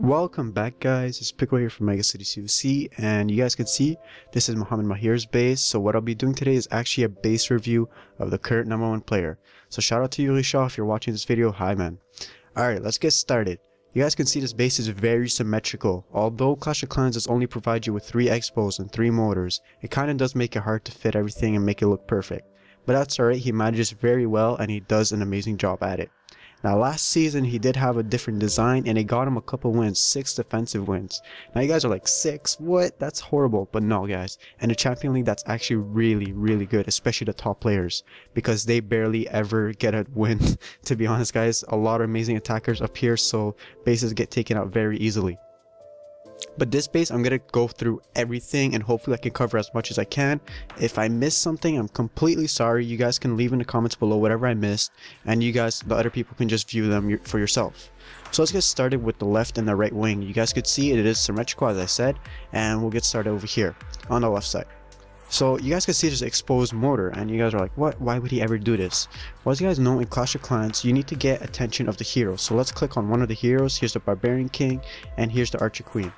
Welcome back, guys. It's Pickle here from Megacity CUC, and you guys can see this is Mohammed Maher's base. So what I'll be doing today is actually a base review of the current #1 player. So shout out to you, Risha, if you're watching this video. Hi, man. Alright, let's get started. You guys can see this base is very symmetrical. Although Clash of Clans does only provide you with 3 expos and 3 motors, it kinda does make it hard to fit everything and make it look perfect. But that's alright, he manages very well and he does an amazing job at it. Now last season he did have a different design and it got him a couple wins, 6 defensive wins. Now you guys are like, 6? What? That's horrible. But no, guys, in the Champion League that's actually really good, especially the top players, because they barely ever get a win. To be honest, guys, a lot of amazing attackers up here, so bases get taken out very easily. But this base, I'm gonna go through everything and hopefully I can cover as much as I can. If I missed something, I'm completely sorry. You guys can leave in the comments below whatever I missed, and you guys, the other people, can just view them for yourself. So let's get started with the left and the right wing. You guys could see it is symmetrical, as I said, and we'll get started over here on the left side. So you guys can see this exposed mortar, and you guys are like, what? Why would he ever do this? Well, as you guys know, in Clash of Clans, you need to get attention of the heroes. So let's click on one of the heroes. Here's the Barbarian King, and here's the Archer Queen.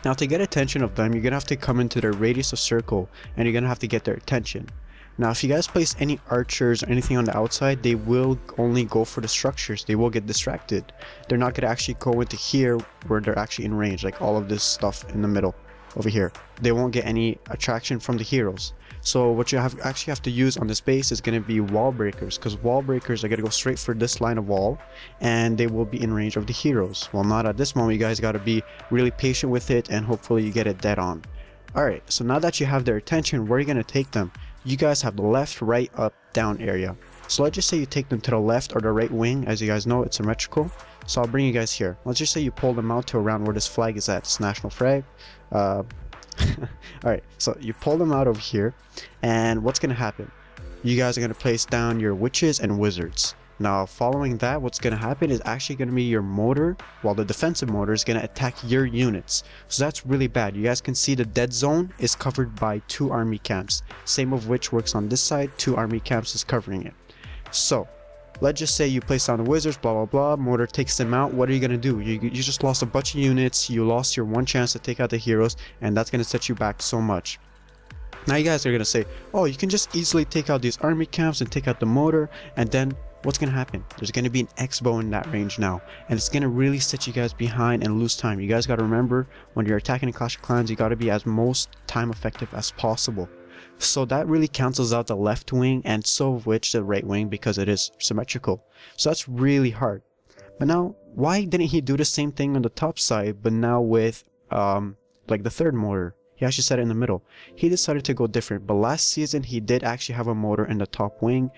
Now to get attention of them, you're gonna have to come into their radius of circle and you're gonna have to get their attention. Now if you guys place any archers or anything on the outside, they will only go for the structures. They will get distracted. They're not gonna actually go into here where they're actually in range, like all of this stuff in the middle over here. They won't get any attraction from the heroes. So what you actually have to use on this base is going to be wall breakers, because wall breakers are going to go straight for this line of wall and they will be in range of the heroes. Well, not at this moment. You guys got to be really patient with it and hopefully you get it dead on. Alright, so now that you have their attention, where are you going to take them? You guys have the left, right, up, down area. So let's just say you take them to the left or the right wing. As you guys know, it's symmetrical. So I'll bring you guys here. Let's just say you pull them out to around where this flag is at. It's national flag. Alright, so you pull them out over here, and what's gonna happen? You guys are gonna place down your witches and wizards. Now following that, what's gonna happen is actually gonna be your mortar, while the defensive mortar is gonna attack your units. So that's really bad. You guys can see the dead zone is covered by 2 army camps, same of which works on this side. 2 army camps is covering it. So let's just say you place down the wizards, blah blah blah, mortar takes them out. What are you gonna do? You just lost a bunch of units, you lost your one chance to take out the heroes, and that's gonna set you back so much. Now you guys are gonna say, oh, you can just easily take out these army camps and take out the mortar, and then what's gonna happen? There's gonna be an X-bow in that range now, and it's gonna really set you guys behind and lose time. You guys gotta remember, when you're attacking in Clash of Clans, you gotta be as most time effective as possible. So that really cancels out the left wing, and so of which the right wing, because it is symmetrical. So that's really hard. But now, why didn't he do the same thing on the top side, but now with like the third mortar? He actually set it in the middle. He decided to go different, but last season he did actually have a mortar in the top wing.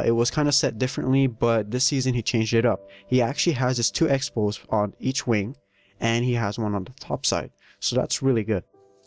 It was kind of set differently, but this season he changed it up. He actually has his 2 expos on each wing, and he has one on the top side. So that's really good.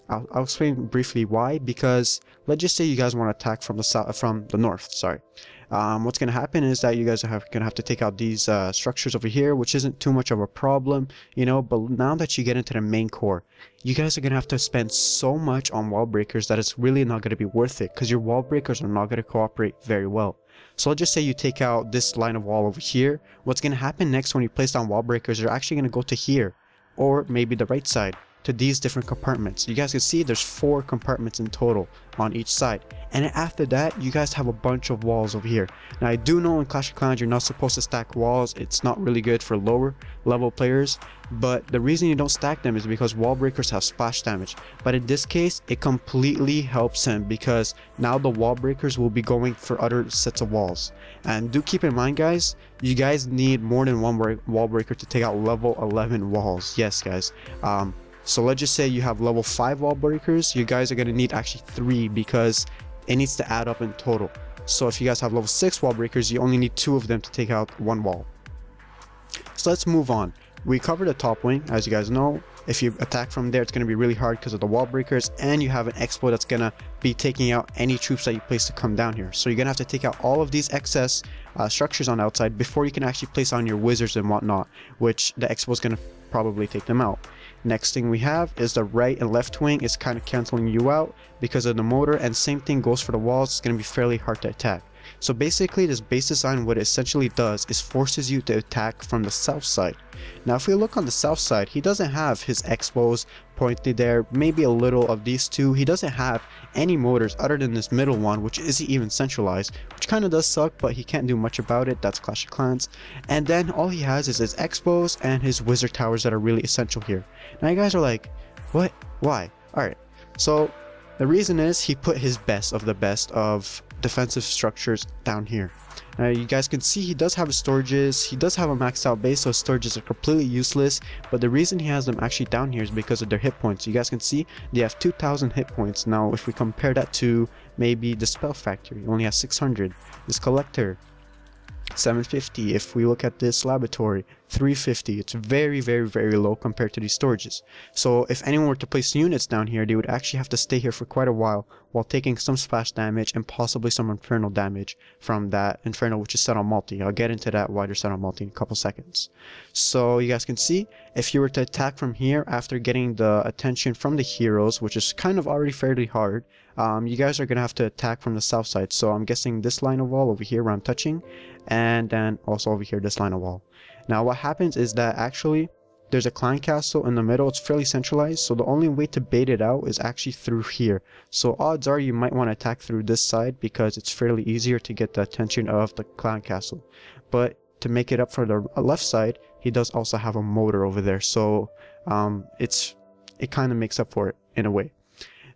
I'll explain briefly why. Because let's just say you guys want to attack from the south, from the north. Sorry. What's going to happen is that you guys are going to have to take out these structures over here, which isn't too much of a problem, you know. But now that you get into the main core, you guys are going to have to spend so much on wall breakers that it's really not going to be worth it, because your wall breakers are not going to cooperate very well. So let's just say you take out this line of wall over here. What's going to happen next when you place down wall breakers, they're actually going to go to here, or maybe the right side, to these different compartments. You guys can see there's 4 compartments in total on each side, and after that you guys have a bunch of walls over here. Now I do know in Clash of Clans you're not supposed to stack walls. It's not really good for lower level players, but the reason you don't stack them is because wall breakers have splash damage. But in this case it completely helps him, because now the wall breakers will be going for other sets of walls. And do keep in mind, guys, you guys need more than one wall breaker to take out level 11 walls. Yes, guys. So let's just say you have level 5 wall breakers. You guys are going to need actually 3, because it needs to add up in total. So if you guys have level 6 wall breakers, you only need 2 of them to take out 1 wall. So let's move on. We covered the top wing. As you guys know, if you attack from there, it's going to be really hard because of the wall breakers, and you have an expo that's going to be taking out any troops that you place to come down here. So you're going to have to take out all of these excess structures on the outside before you can actually place on your wizards and whatnot, which the expo is going to probably take them out. Next thing we have is the right and left wing is kind of canceling you out because of the motor, and same thing goes for the walls. It's going to be fairly hard to attack. So basically this base design, what it essentially does is forces you to attack from the south side. Now if we look on the south side, he doesn't have his expos pointed there, maybe a little of these two. He doesn't have any motors other than this middle one, which isn't even centralized, which kind of does suck, but he can't do much about it. That's Clash of Clans. And then all he has is his expos and his wizard towers that are really essential here. Now you guys are like, what? Why? Alright, so the reason is he put his best of the best of defensive structures down here. Now you guys can see he does have his storages, he does have a maxed out base, so his storages are completely useless, but the reason he has them actually down here is because of their hit points. You guys can see they have 2,000 hit points. Now if we compare that to maybe the Spell Factory, only has 600, this Collector 750, if we look at this Laboratory 350, it's very low compared to these storages. So if anyone were to place units down here, they would actually have to stay here for quite a while taking some splash damage and possibly some infernal damage from that Inferno, which is set on multi. I'll get into that why they're set on multi in a couple seconds. So you guys can see if you were to attack from here after getting the attention from the heroes, which is kind of already fairly hard, you guys are gonna have to attack from the south side. So I'm guessing this line of wall over here where I'm touching, and then also over here this line of wall. Now what happens is that actually there's a clan castle in the middle. It's fairly centralized, so the only way to bait it out is actually through here. So odds are you might want to attack through this side because it's fairly easier to get the attention of the clan castle. But to make it up for the left side, he does also have a motor over there, so it kind of makes up for it in a way.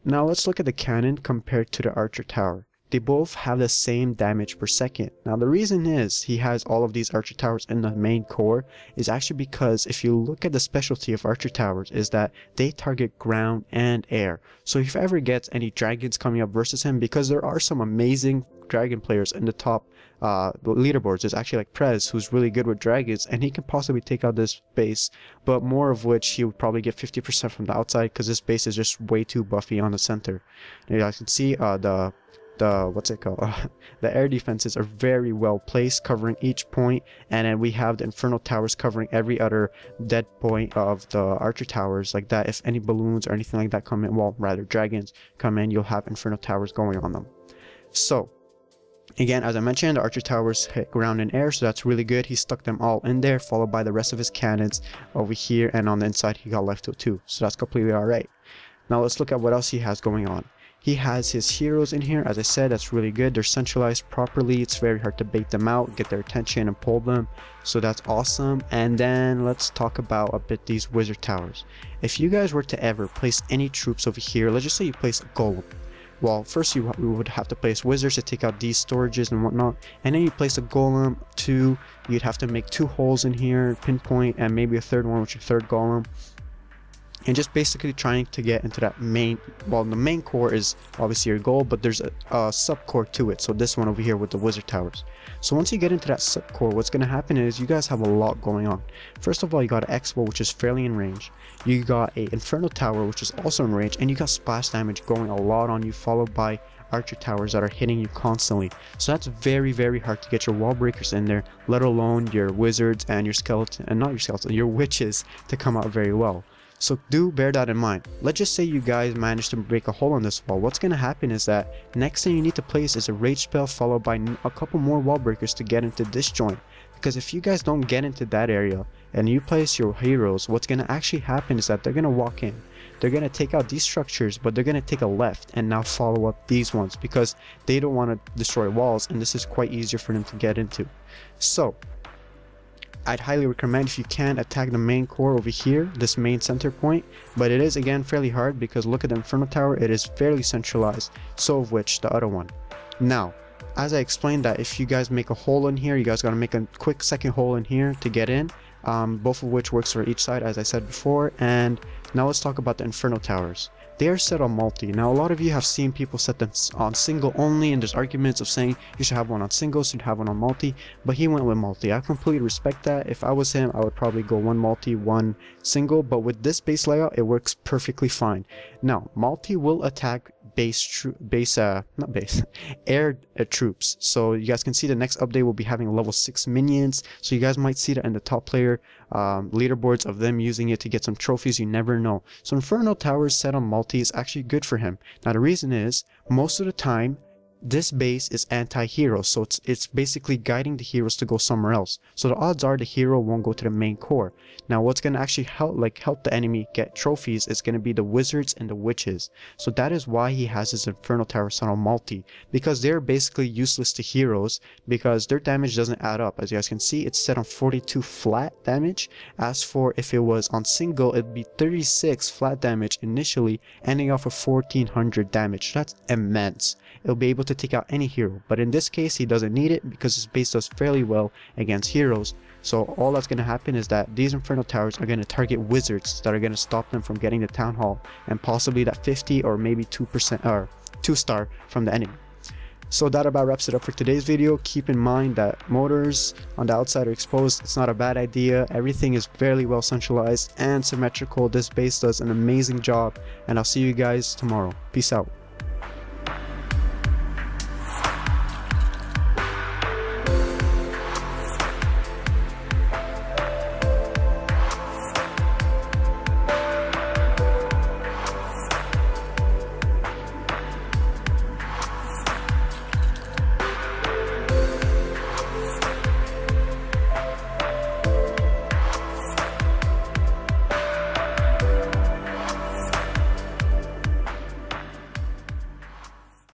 Now let's look at the cannon compared to the archer tower. They both have the same damage per second. Now the reason is he has all of these archer towers in the main core is actually because if you look at the specialty of archer towers is that they target ground and air. So if ever gets any dragons coming up versus him, because there are some amazing dragon players in the top leaderboards. There's actually like Prez, who's really good with dragons, and he can possibly take out this base, but more of which he would probably get 50% from the outside because this base is just way too buffy on the center. And you guys can see what's it called? The air defenses are very well placed, covering each point, and then we have the Infernal Towers covering every other dead point of the archer towers, like that. If any balloons or anything like that come in, well, rather dragons come in, you'll have Infernal Towers going on them. So again, as I mentioned, the archer towers hit ground and air, so that's really good. He stuck them all in there, followed by the rest of his cannons over here, and on the inside he got left with 2, so that's completely alright. Now let's look at what else he has going on. He has his heroes in here. As I said, that's really good. They're centralized properly. It's very hard to bait them out, get their attention and pull them, so that's awesome. And then let's talk about a bit these wizard towers. If you guys were to ever place any troops over here, let's just say you place a golem. Well, first you would have to place wizards to take out these storages and whatnot, and then you place a golem. 2, you'd have to make 2 holes in here, pinpoint, and maybe a third one, which is a third golem. And just basically trying to get into that main, well, the main core is obviously your goal, but there's a sub-core to it. So this one over here with the wizard towers. So once you get into that sub-core, what's going to happen is you guys have a lot going on. First of all, you got an Expo, which is fairly in range. You got a Infernal Tower, which is also in range, and you got splash damage going a lot on you, followed by archer towers that are hitting you constantly. So that's very hard to get your wall breakers in there, let alone your wizards and your skeleton, and not your skeleton, your witches to come out very well. So do bear that in mind. Let's just say you guys manage to break a hole on this wall. What's going to happen is that next thing you need to place is a rage spell followed by a couple more wall breakers to get into this joint. Because if you guys don't get into that area and you place your heroes, what's going to actually happen is that they're going to walk in. They're going to take out these structures, but they're going to take a left and now follow up these ones because they don't want to destroy walls, and this is quite easier for them to get into. So I'd highly recommend, if you can, attack the main core over here, this main center point, but it is again fairly hard because look at the Inferno Tower, it is fairly centralized, so of which the other one. Now, as I explained that if you guys make a hole in here, you guys gotta make a quick second hole in here to get in, both of which works for each side as I said before. And now let's talk about the Inferno Towers. They are set on multi. Now a lot of you have seen people set them on single only, and there's arguments of saying you should have one on single, so you'd have one on multi, but he went with multi. I completely respect that. If I was him, I would probably go one multi, one single, but with this base layout, it works perfectly fine. Now, multi will attack air troops. So you guys can see the next update will be having level 6 minions, so you guys might see that in the top player leaderboards of them using it to get some trophies. You never know. So Inferno Towers set on multi is actually good for him. Now the reason is, most of the time this base is anti-hero, so it's basically guiding the heroes to go somewhere else. So the odds are the hero won't go to the main core. Now what's going to actually help the enemy get trophies is going to be the wizards and the witches. So that is why he has his Inferno Towers on multi, because they're basically useless to heroes because their damage doesn't add up. As you guys can see, it's set on 42 flat damage. As for if it was on single, it'd be 36 flat damage initially, ending off with 1400 damage. That's immense. It'll be able to take out any hero, but in this case he doesn't need it because his base does fairly well against heroes. So all that's going to happen is that these Inferno Towers are going to target wizards that are going to stop them from getting the Town Hall and possibly that 50 or maybe 2% or 2-star from the enemy. So that about wraps it up for today's video. Keep in mind that motors on the outside are exposed. It's not a bad idea. Everything is fairly well centralized and symmetrical. This base does an amazing job, and I'll see you guys tomorrow. Peace out.